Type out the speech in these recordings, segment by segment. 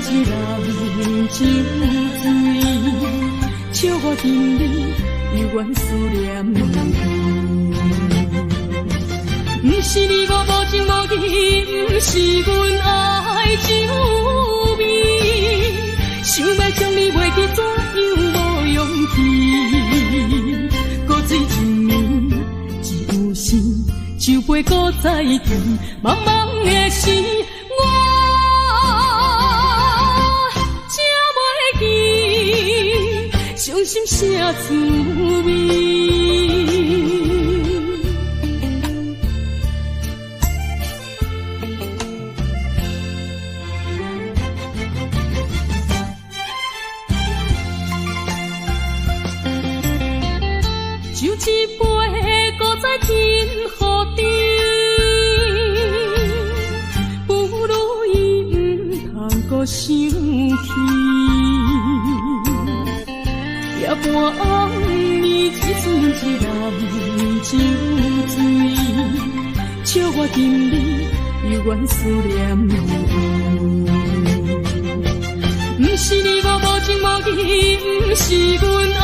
一人酒醉，笑我今日犹原思念你。不是你我无情无义，不是阮爱酒味，想要将你袂记怎样无勇气。古水一暝只有心，酒杯搁再见，茫茫的时我才袂记，伤心啥滋味。酒一杯，搁再添予你，不如伊唔通搁想起。夜半暗暝，一寸一人酒醉，笑我今日犹原思念你。不是你我无情无义，不是阮爱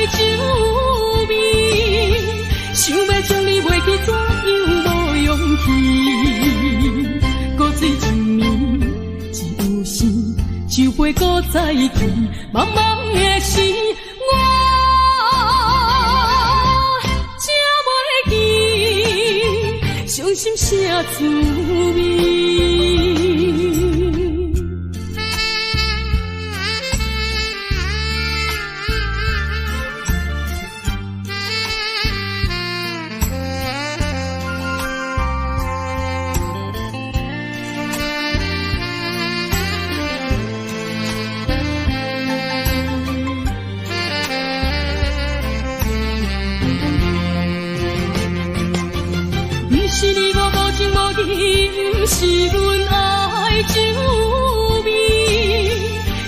酒味，想要将你袂记怎样无勇气。古水一暝只有心，酒杯搁再见，茫茫的时我才袂记，伤心啥滋味。不是阮爱酒味，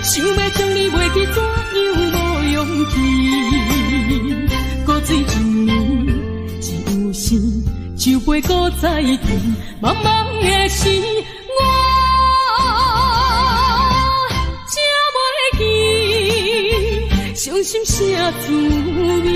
想要将你袂记怎样无勇气。古水一暝只有心，酒杯搁再见，茫茫的时我才袂记，伤心啥滋味。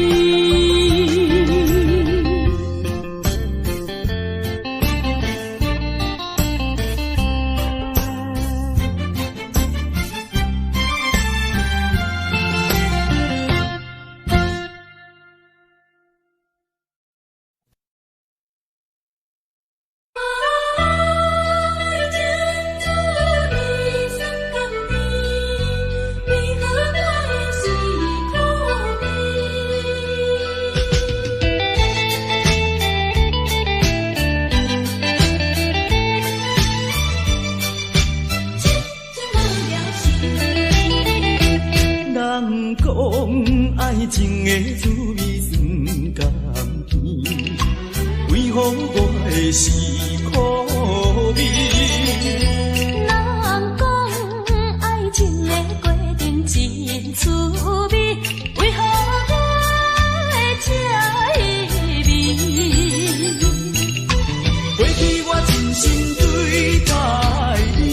爱情的滋味酸甘甜，为何我的是苦味？人讲爱情的过程真趣味，为何我会这意味？过去我真心对待你。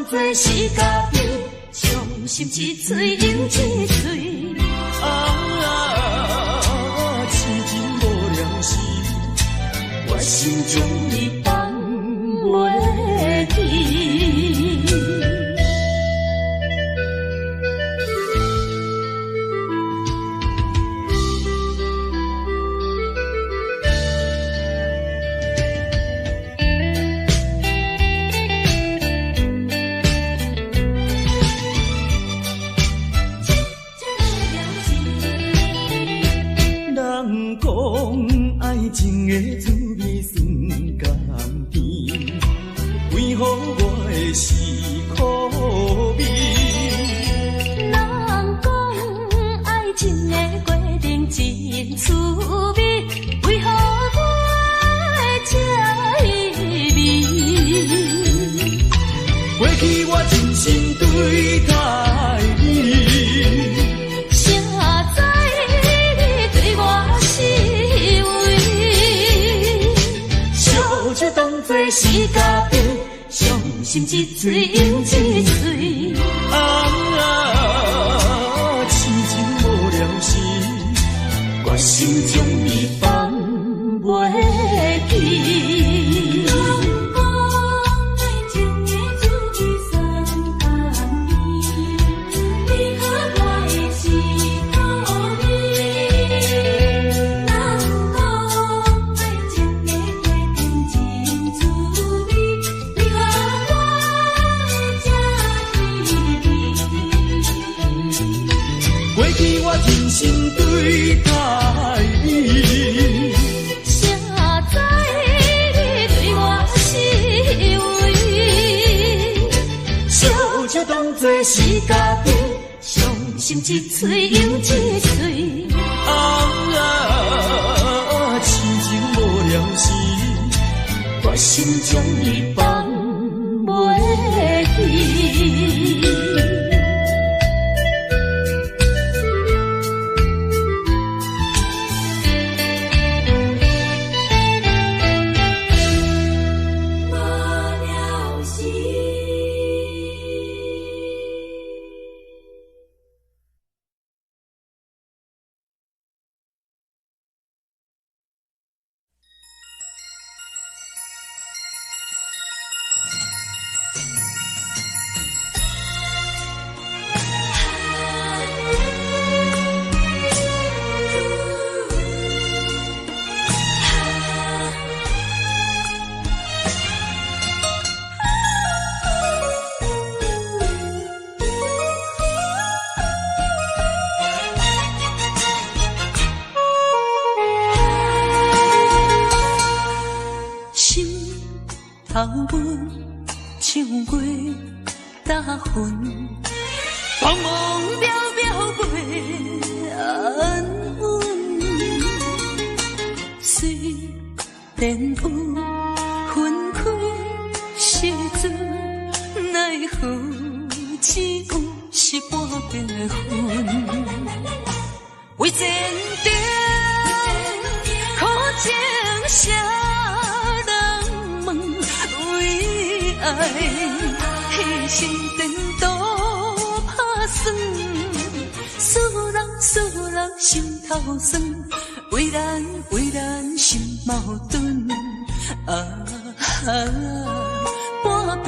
做是家己，伤心一嘴又一嘴。痴情无了时，我心中你放袂记。爱情的滋味酸甘甜，为何我的是苦味？人讲爱情的过程真趣味，为何我会这意味？过去我真心对待你。谁知你对我是？作是家己，伤心一嘴又一嘴。痴情无了时，我心将你放袂记。真心对待你，谁知你对我是为？小酒当作是家己，伤心一嘴又一嘴。痴情无了时，我心将你放袂记。头阮唱过大云，茫茫渺渺过安稳。虽然有分开时阵，奈何只有是半边的云。为前程苦情谁人问？为爱牺牲颠倒打算，使人心头酸。为咱心矛盾。半边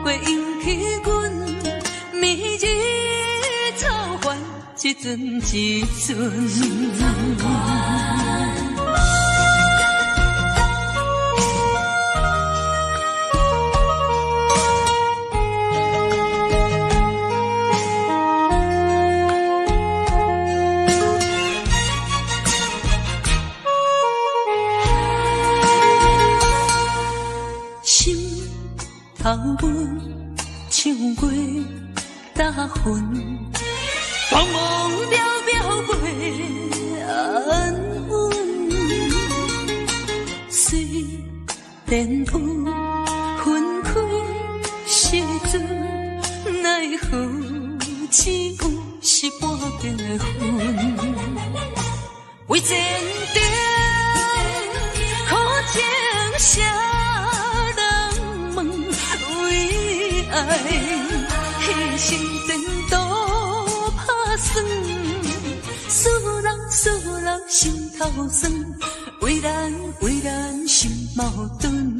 过引起阮暝日操烦，一阵一阵。头阮唱过大云，茫茫渺渺过安稳。虽然有分开时阵，奈何只有是半边的云。为前程苦情谁人问？为爱牺牲颠倒打算，使人心头酸。为咱心矛盾。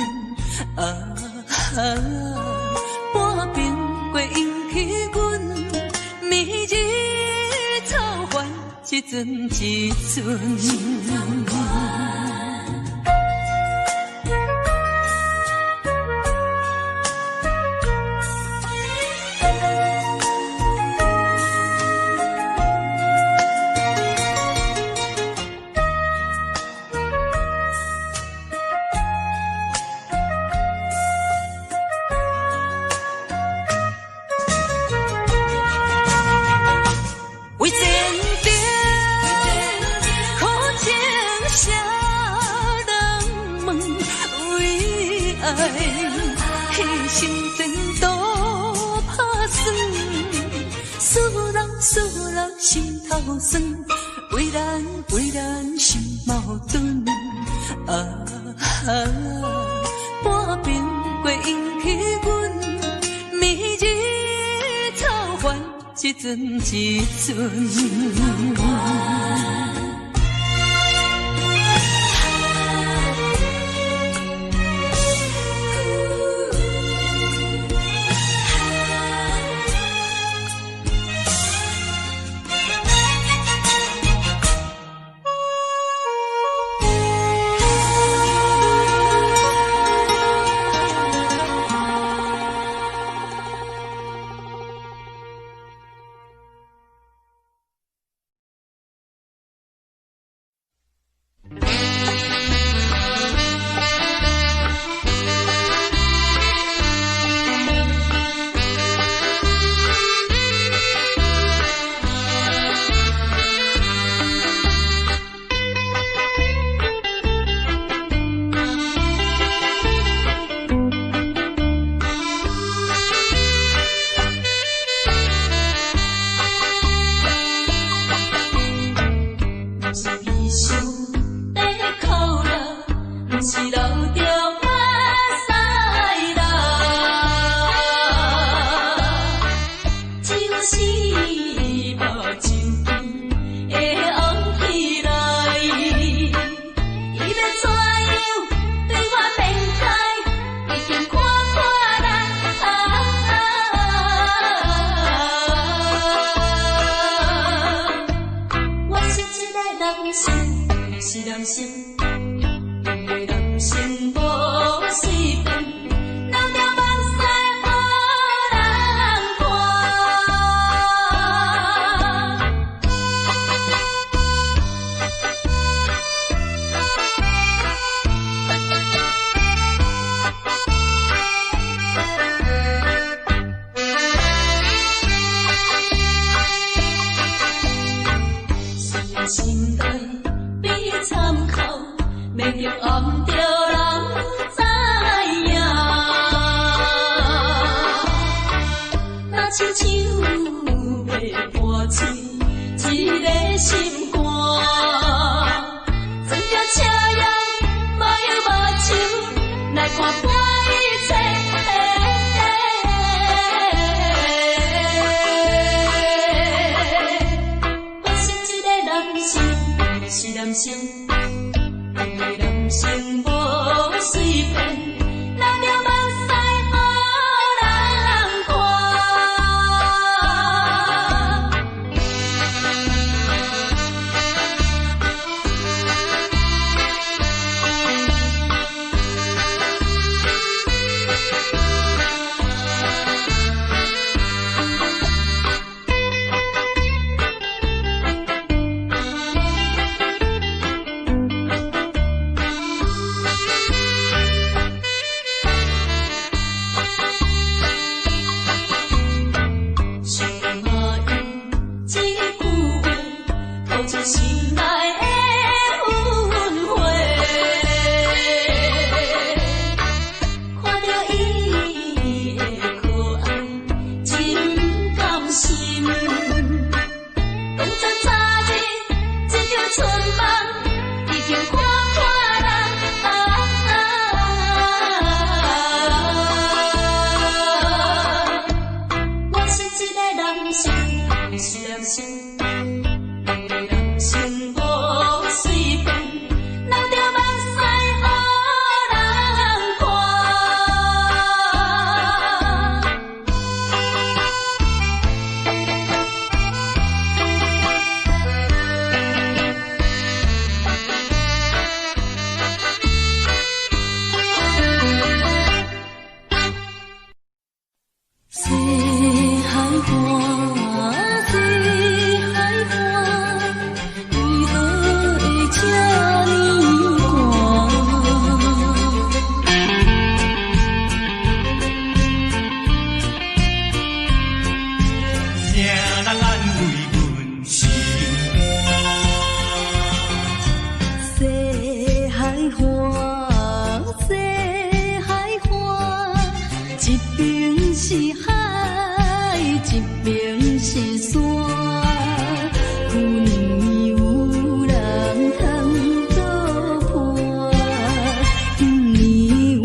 半边过引起阮暝日操烦，一阵一阵。为前程苦情谁人问？为爱牺牲颠倒打算，使人心头酸。为咱心矛盾。半边过引起阮明日草原一阵一阵。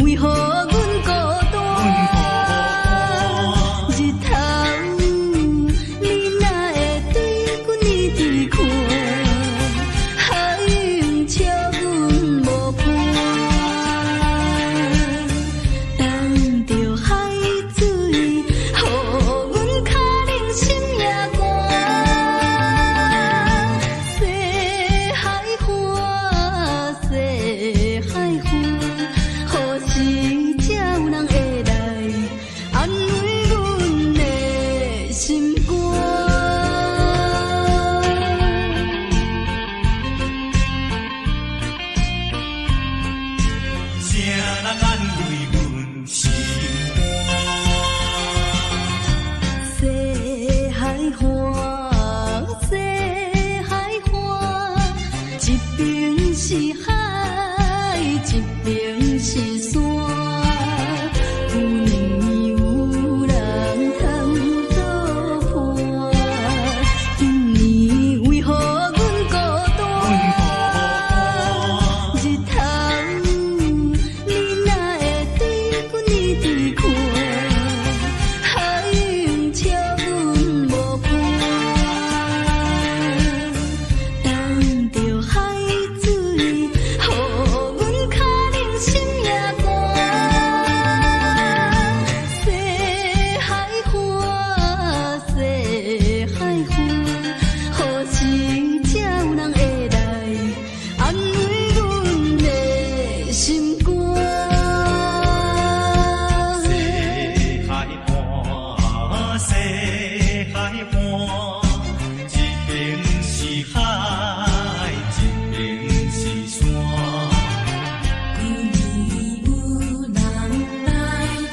为何？人安慰阮心西海岸，西海岸，一边是海，一边是山。有年有人通作伴，今年为何阮孤单？日头你哪会对阮一直看？海涌笑阮无伴，等着海水，予阮脚冷心也寒。西海岸，西海岸，何时才有人会来安慰阮的心肝？西海岸，西海岸，一边是海，一边是山。有年有人来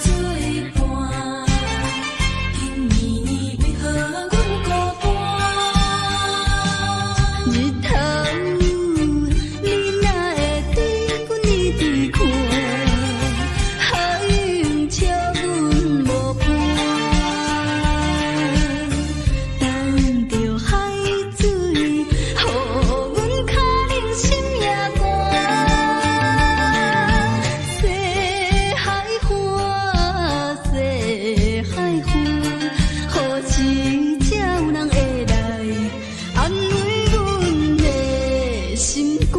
作伴，今年为何阮孤单？日头你哪会对阮一直看？海涌笑阮无伴，等着海水，予阮脚冷心也寒。西海岸，西海岸，何时才有人会来安慰阮的心肝？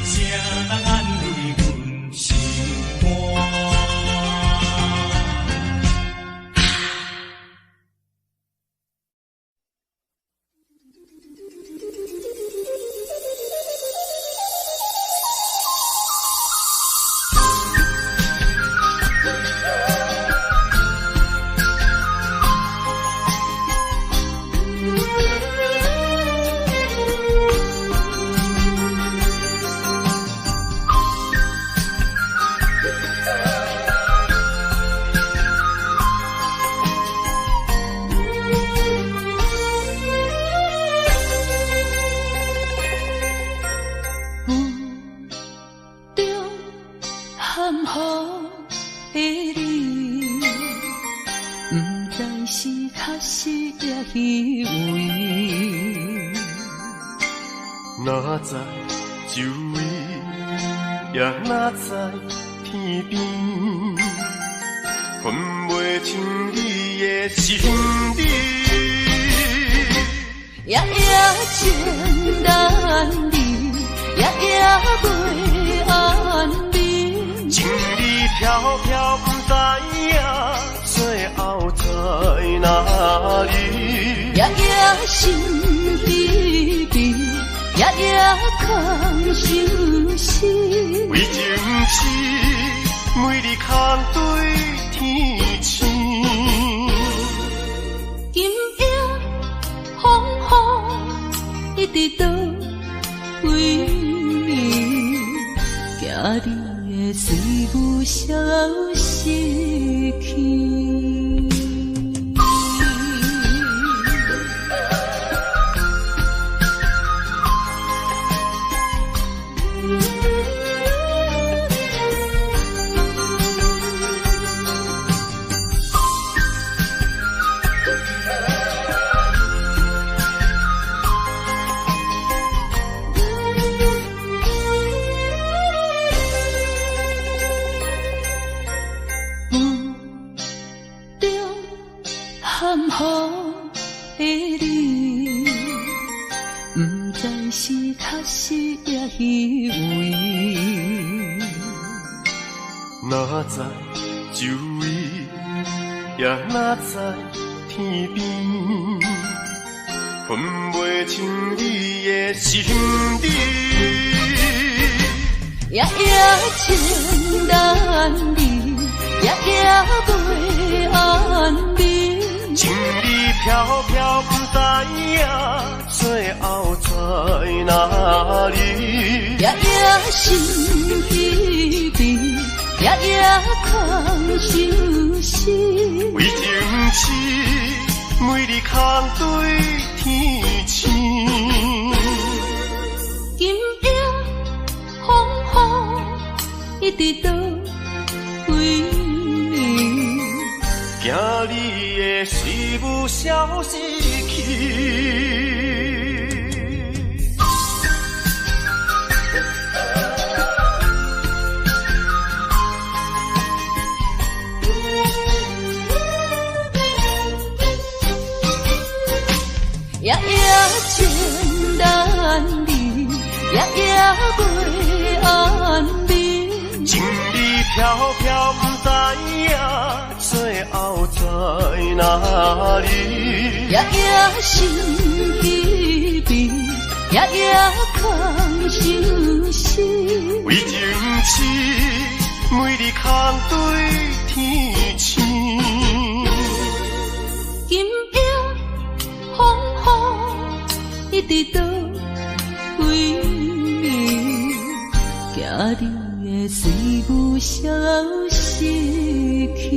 谁人安慰阮心肝？着含雨的你，不知是确实也虚伪。哪知周围，也哪知天边，分袂清你的心底。夜夜情难离，夜夜袂安眠。情意飘飘，不知影最后在哪里。夜夜心悲悲，夜夜空相思。为情痴，每日空对天星。今夜风雨一直倒位，惊你的随无消息去。含雨的你，不知是确实也虚伪。哪知周围，也哪知天边，分袂清你的心底。夜夜情难离，夜夜袂安眠。情意飘飘，不知影，最后在哪里？夜夜心稀微，夜夜空相思。为情痴，每日空对天星。今夜风雨一直到为你，惊你的随物消失去。夜夜情难离，夜夜袂安眠。情意飘飘，不知影最后在哪里？夜夜心稀微，夜夜空相思。为情痴，每日空对天星。今夜风雨一直到为你，惊你的随物消失去。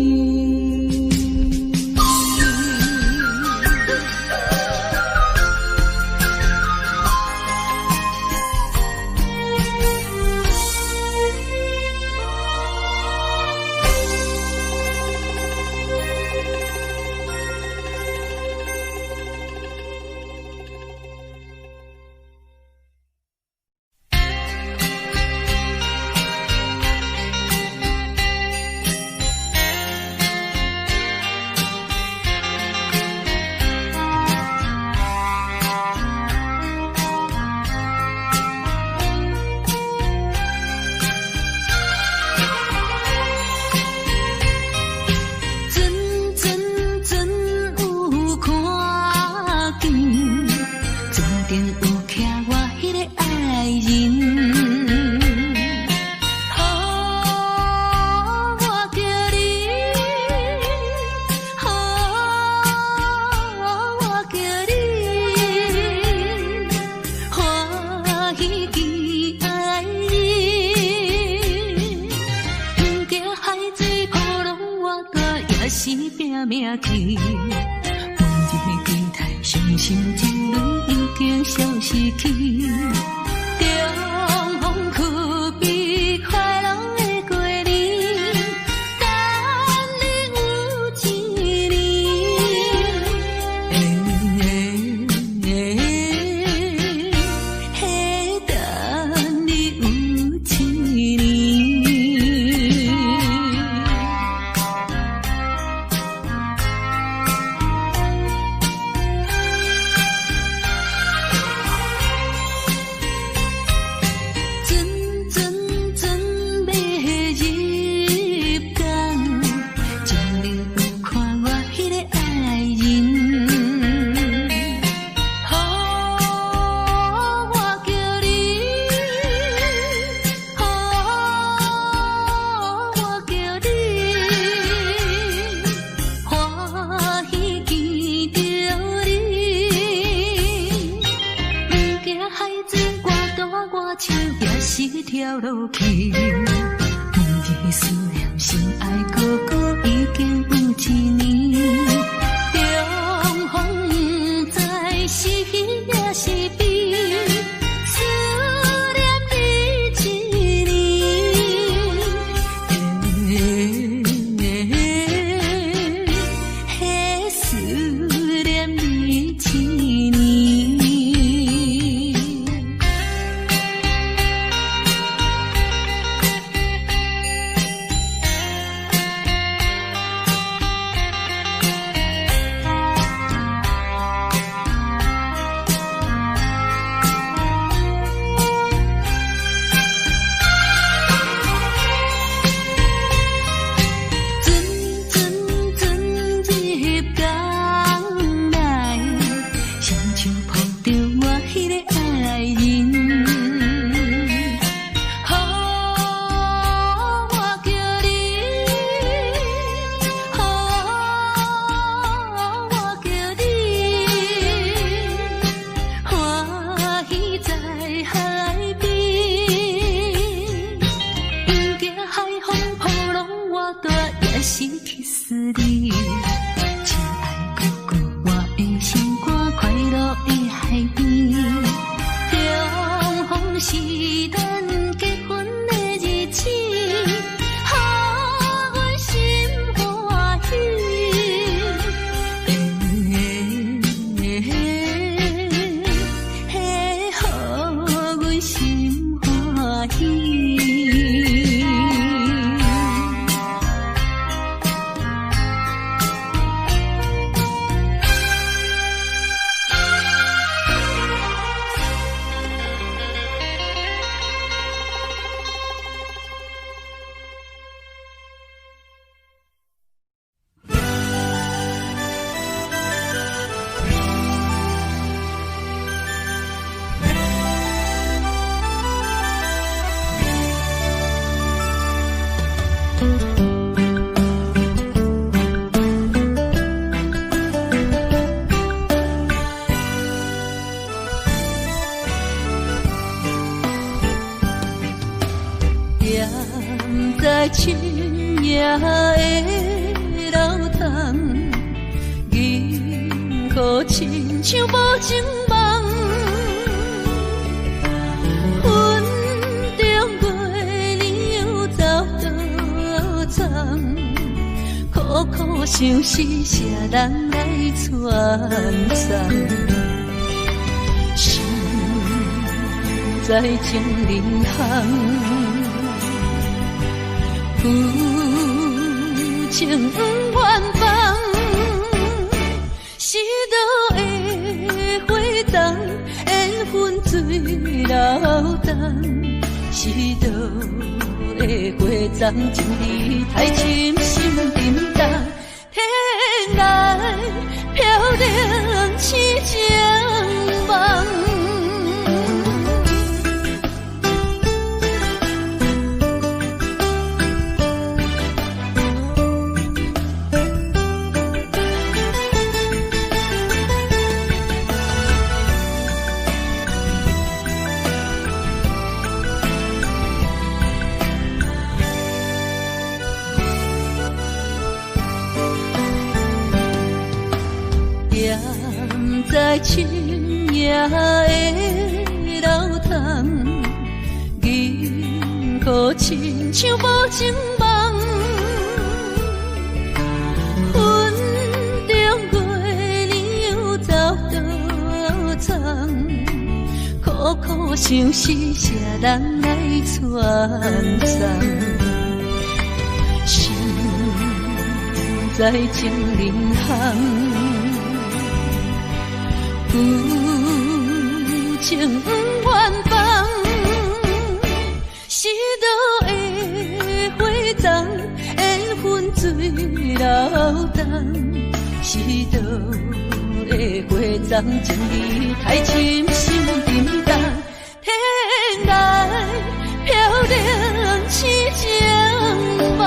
在深夜的楼堂，银河亲像无情梦，云中月亮又走倒藏，苦苦相思谁人来传送？心在情人行。负情不愿放，是倒的花灯，缘分水流动，是倒的花丛，情义太深，心沉重，天来飘零痴情梦。在深夜的楼堂，银河亲像无情梦，云中月亮又走倒藏，苦苦相思谁人来传送？心在情人行。负情不愿放，是倒的花丛，缘分水流动，是倒的花丛，情义太深，心沉重，天来飘零痴情梦。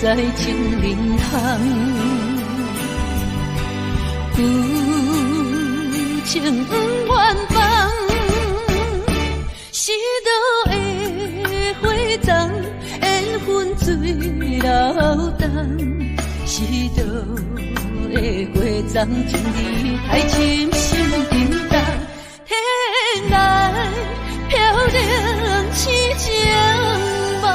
在情人行，负情不愿放，是倒的花丛，缘分水流动，是倒的花丛，情义太深，心沉重，天来飘零痴情梦。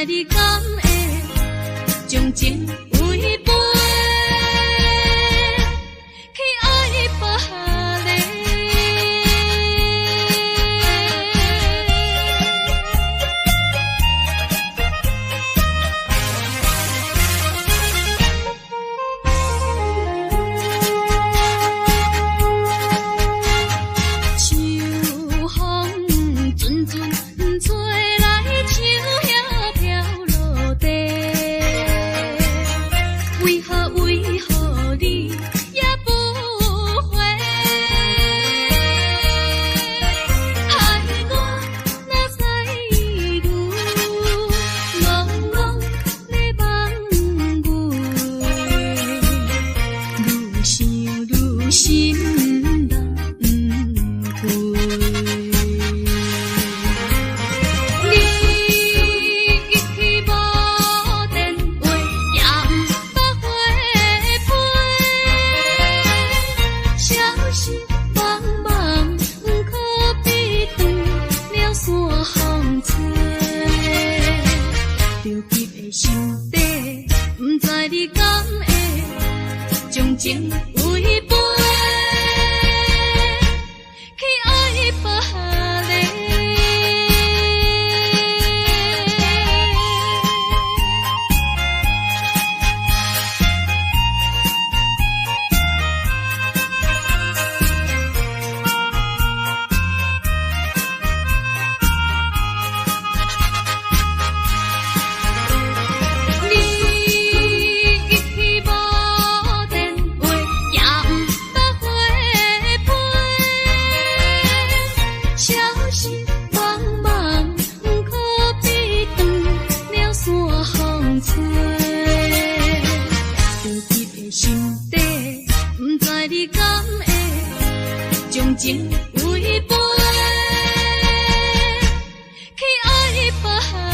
你敢会将情违背？心底，不知你敢会将情违背，去爱别个。情违背，去爱别个。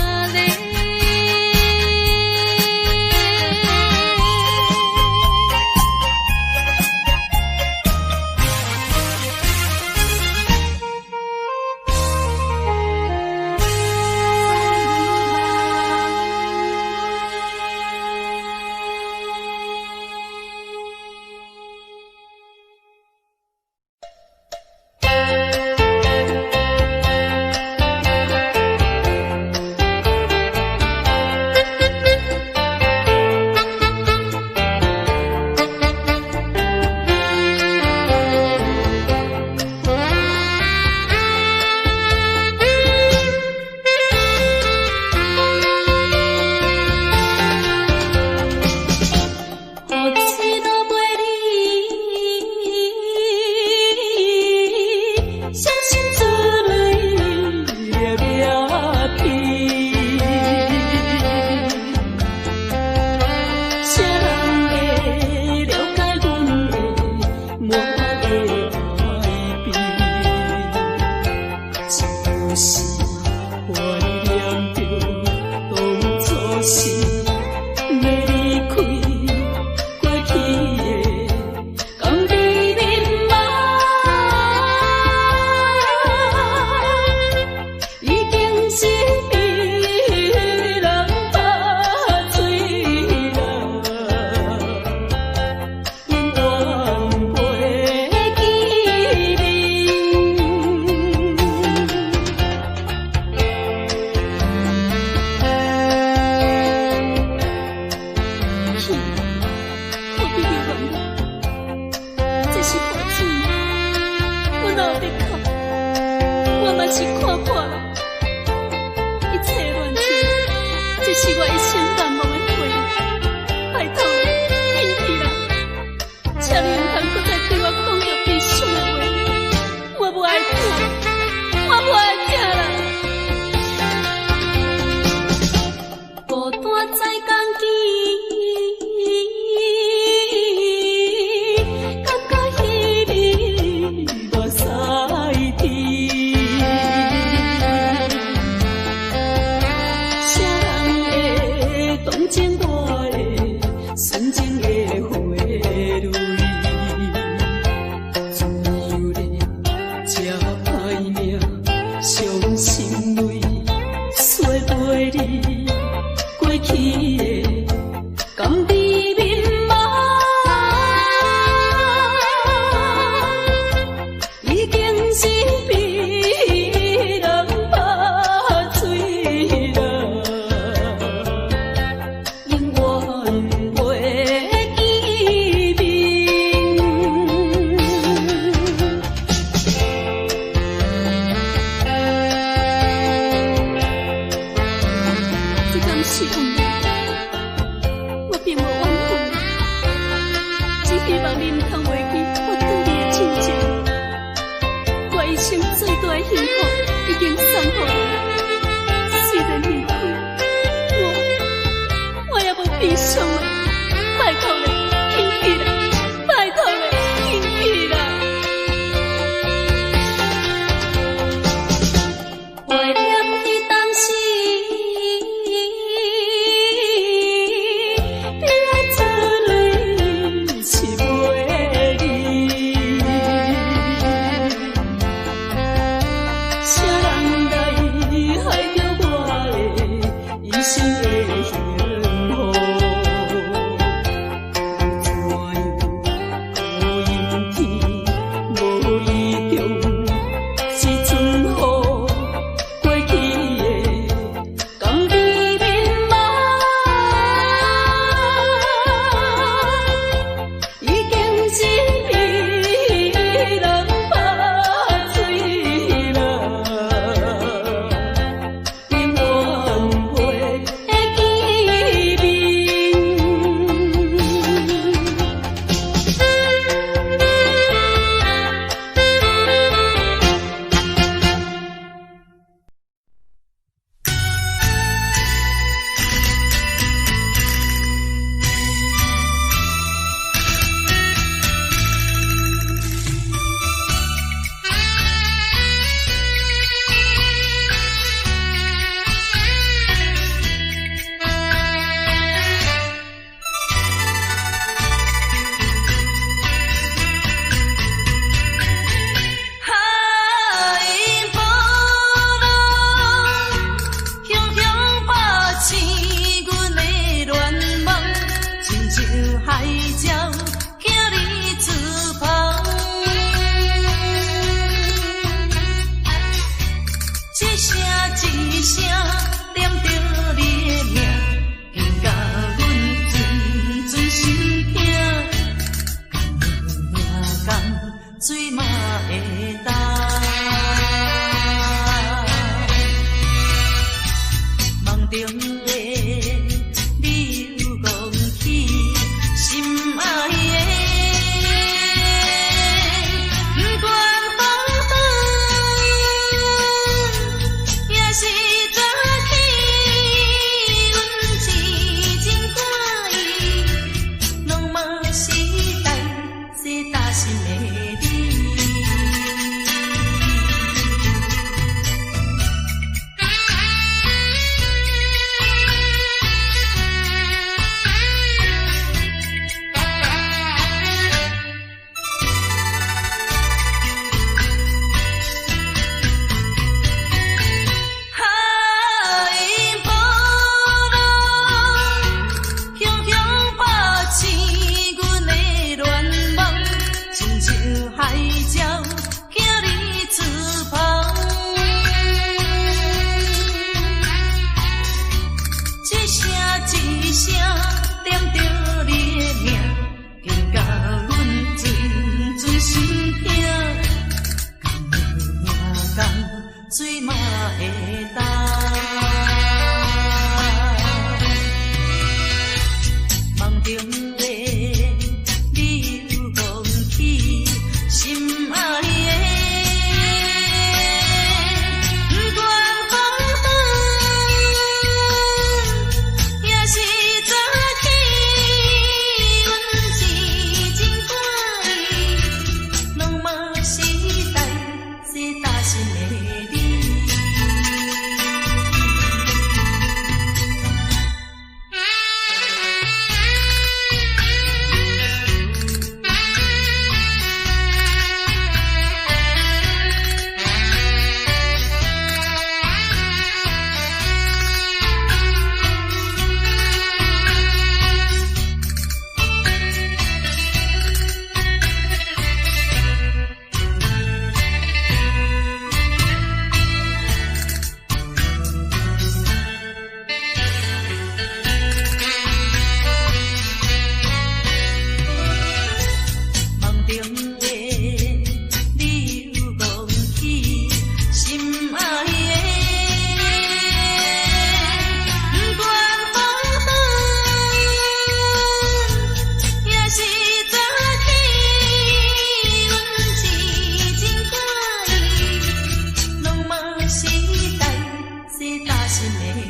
心的你。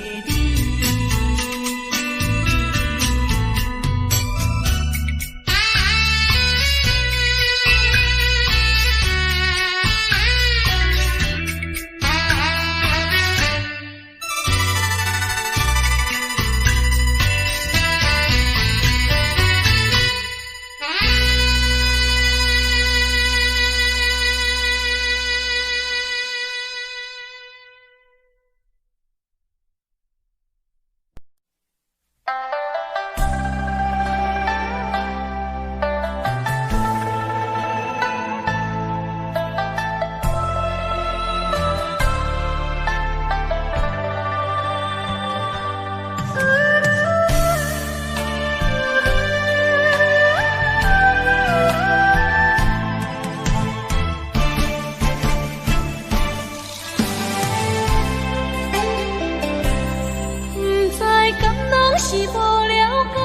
是无了解，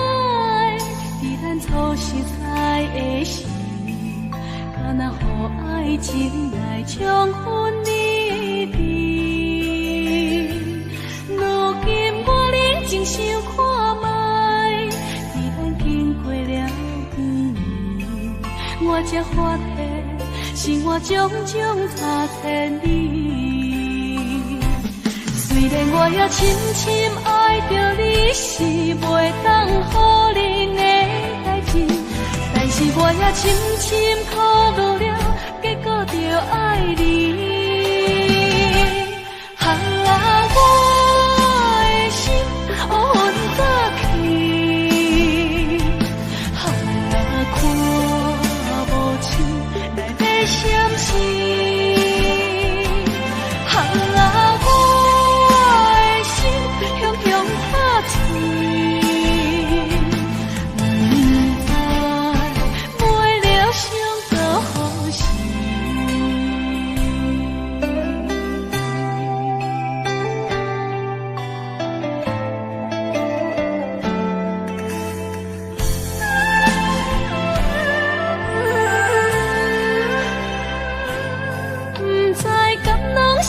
伫咱初识在的时，敢若予爱情来冲昏你智。如今我认真想看卖，伫咱经过了几年，我才发现生活种种差千里。虽然我也深深爱着你，是袂当予恁的代志，但是我也深深考虑了，结果着爱你。我的心温早起，看无情来要闪失。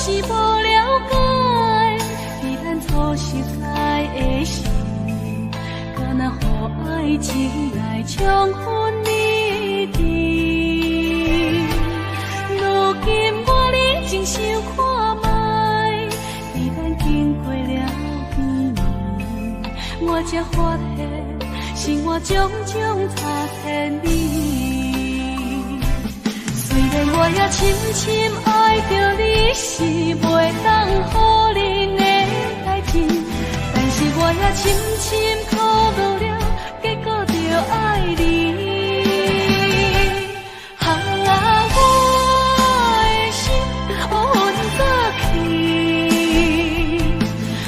是无了解，伫咱初识在的时，敢若予爱情来冲昏你智。如今我认真想看卖，伫咱经过了几年，我才发现生活种种差千里。虽然我也深深爱着你，是袂当予恁的代志，但是我也深深考虑了，结果着爱你。我的心温早起，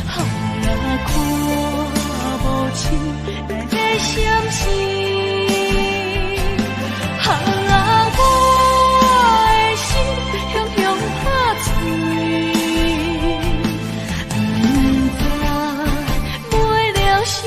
看无情来要闪失。想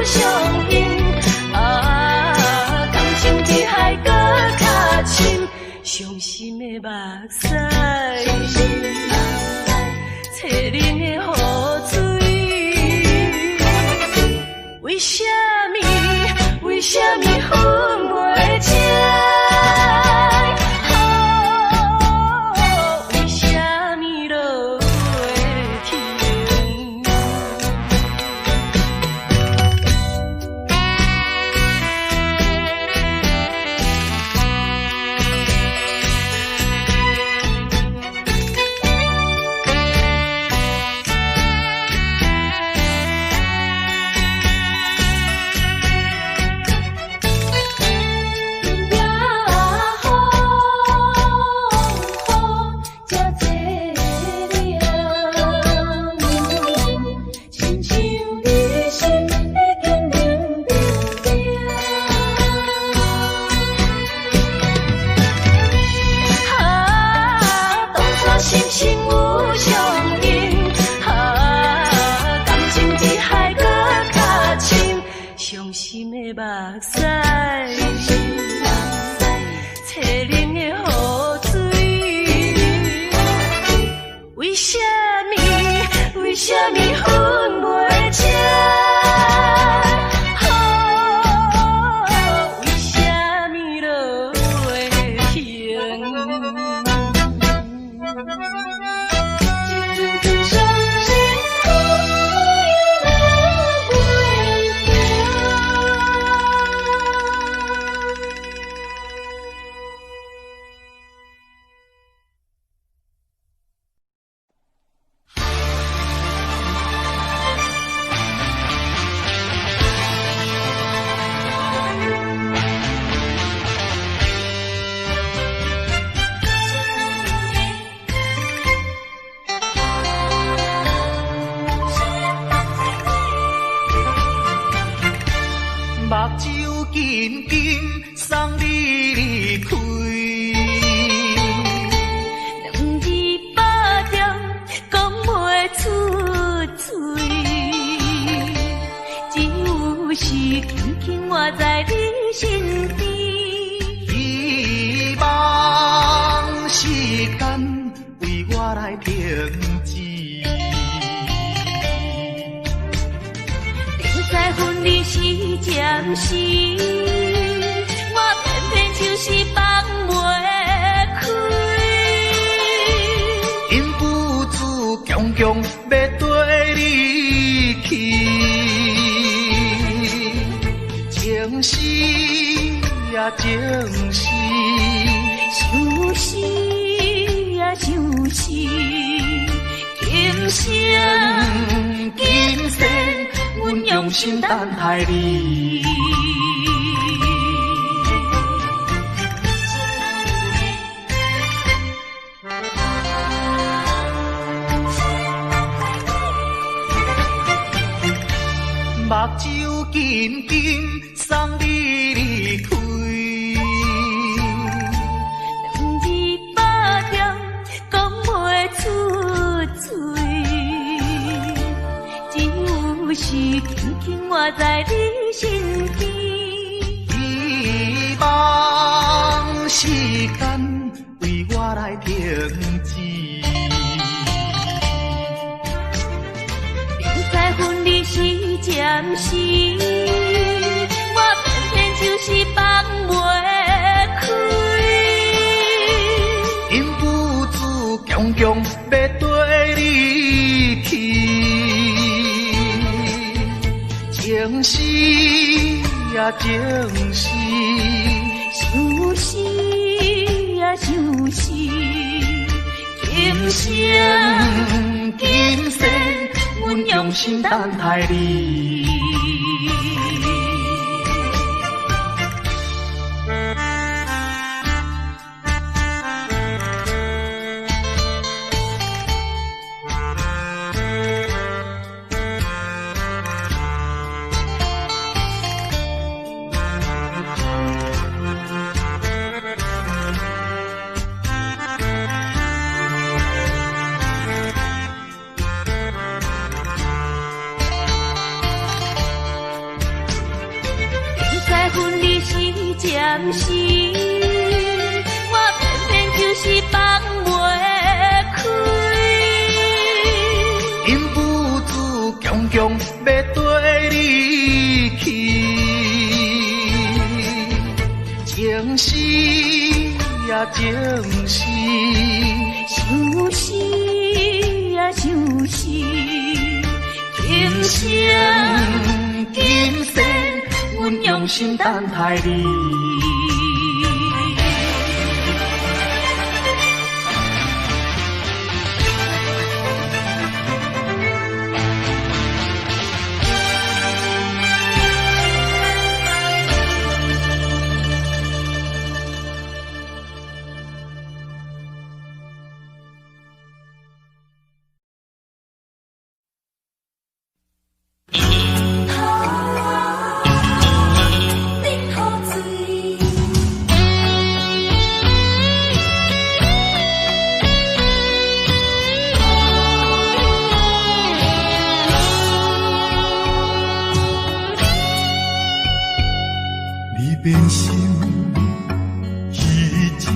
相映。啊，感情比海搁较深，伤心的目屎，淬冷的雨水。为什么？为什么分袂清？为什么落会停？伤心的目屎，淬冷的雨水。为什么？为什么分袂清？为什么落会停？目睭紧紧送你离开，两字百点讲袂出嘴，只有是轻轻活在你身边。希望时间为我来停止。在分离时暂时，我偏偏就是放袂开。因父子强强要跟你去，情是呀情是，想是呀想是，今生今生阮用心等待你。目睭紧紧送你离开，两字百点讲袂出嘴，只有是轻轻活在你身边。希望时间为我来停止。在分离时暂时，我偏偏就是放袂开。因父子强强要跟你去，情是呀情是，想是呀想是，今生今生阮用心等待你。心，我偏偏就是放袂开。因父子强强要跟你去，情死呀情死，想死呀想死，今生今生阮用心等待你。变心，迄一暝，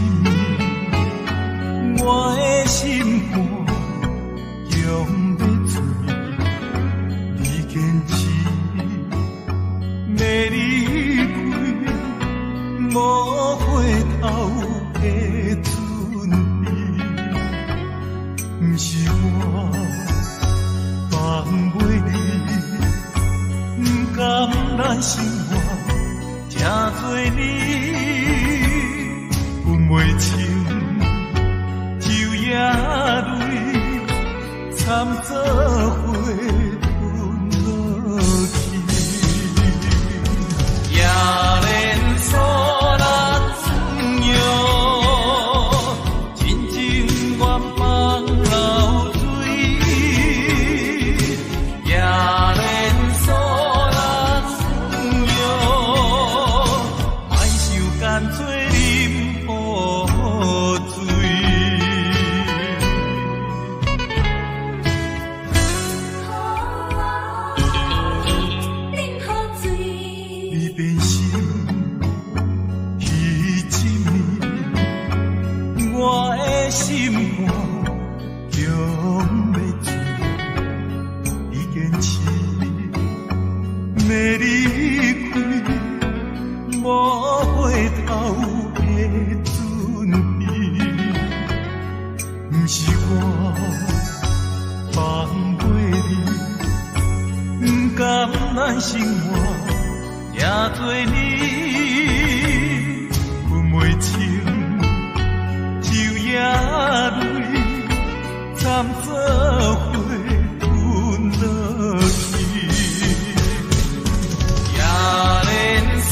我的心肝强要醉，你坚持要离开，无回头的准备，不是我放袂你，不甘咱生活。正做你分袂清，酒也泪，惨做伙吞落去。夜连锁咱转悠，真情愿放流水。夜连锁咱转悠。干脆饮雨水，你变心，迄一暝，我的心肝强要醉，你坚持要离开。无回头的准备，不是我放袂你，不甘咱生活也做你分袂清，酒也泪，惨做伙吞落去。夜连锁。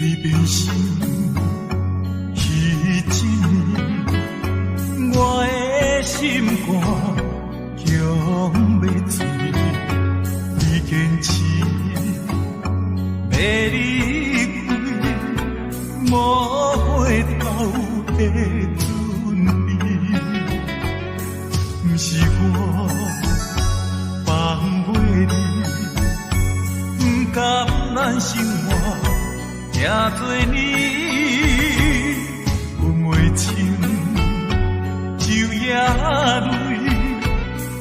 你变心，迄一暝，我的心肝强要醉，你坚持要离开，无回头的准备，不是我放袂你，不甘咱生活。也做你分袂清，酒也泪，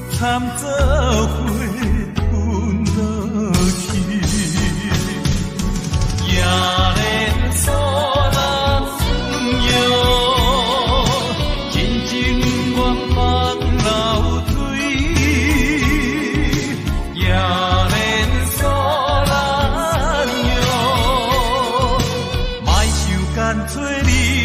惨做伙吞落去。夜连锁咱转悠，真情愿放流水。夜连锁咱干脆你。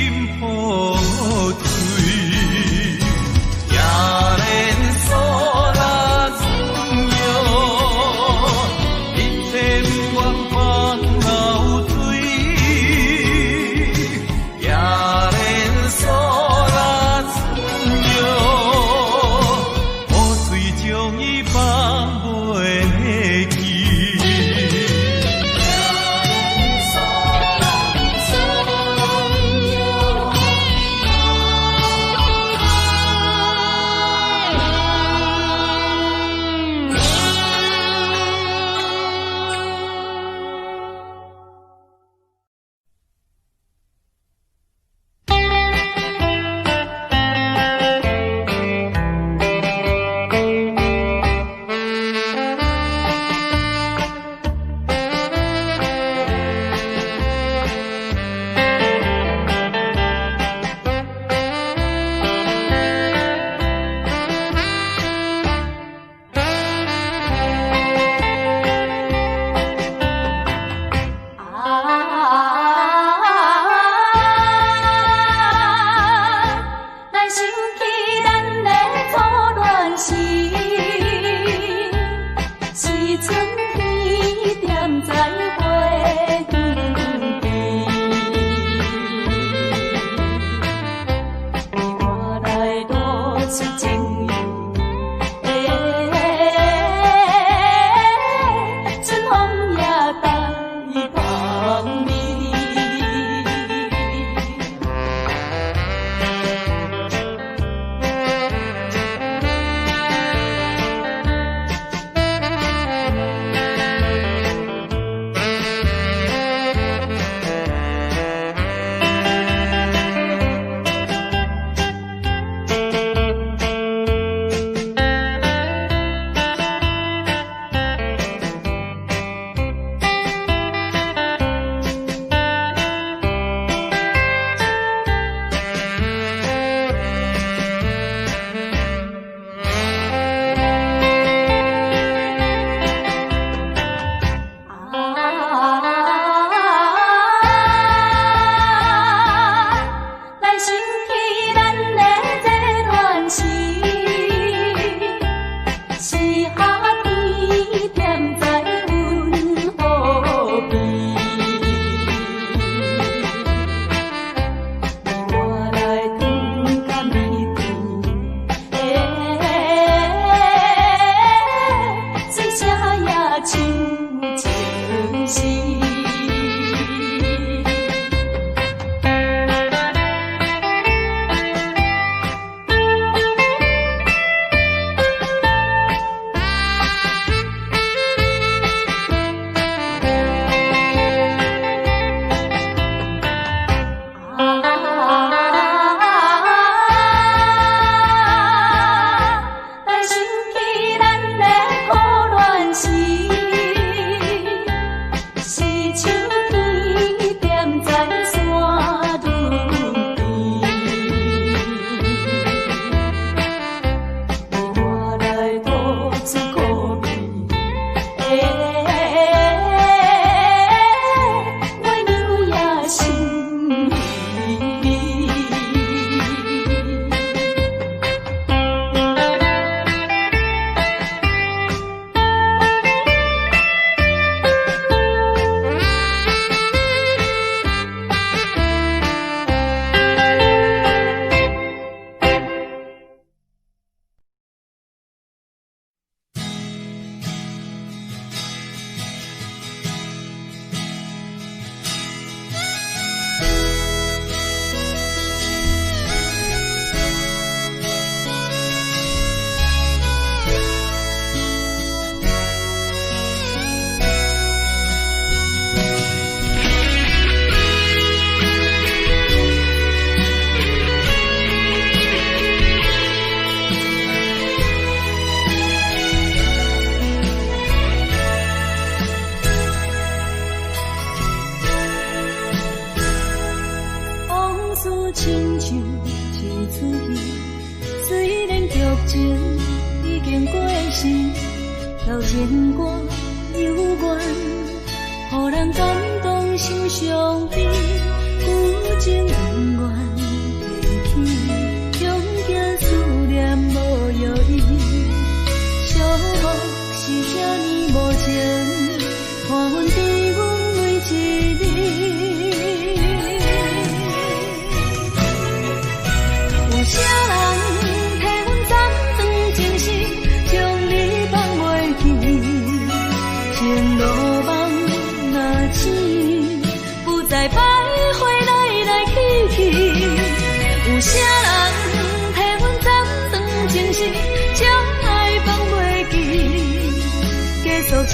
出情意。春风也带芳味。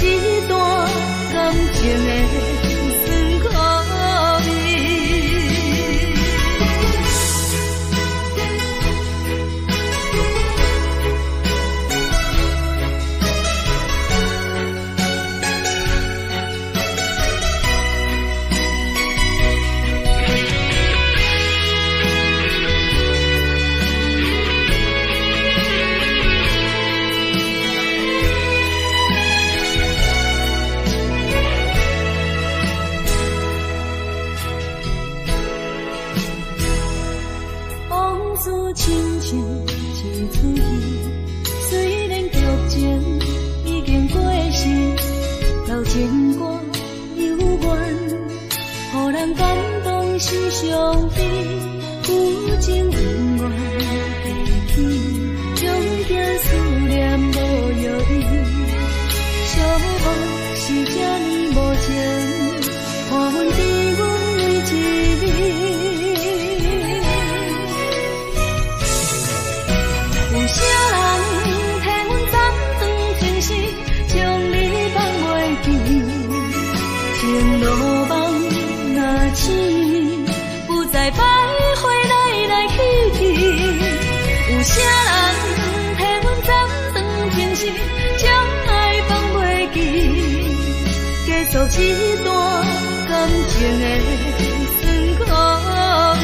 一段感情的酸苦味。亲像一出戏，虽然剧情已经过时，老情歌犹原，予人感动是上悲，有情永远会记。伊，寂寞是这呢无情，看阮伫阮为一面。有啥人替阮斩断情丝，将你放袂记，情路梦若醒，不再徘徊来来去去。有啥人替阮斩断情丝，将爱放袂记，结束这段感情的酸苦味。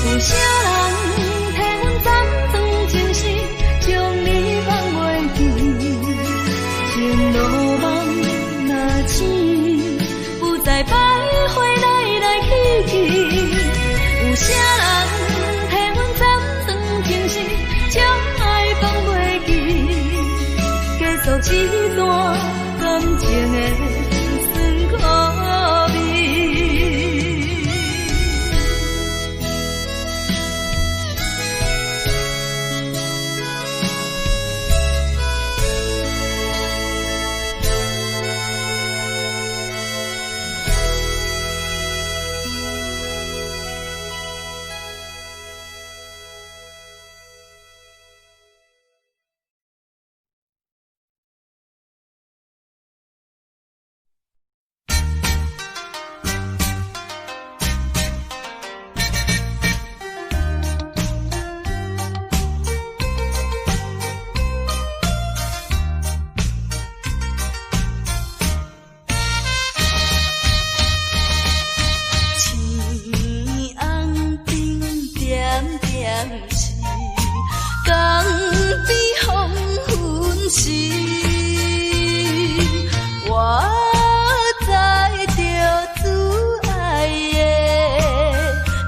有啥人替阮斩断情丝，将你放袂记，情路梦若醒，不再徘徊来来去去。有啥人替阮斩断情丝，将爱放袂记，结束这段感情的酸苦味。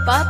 爸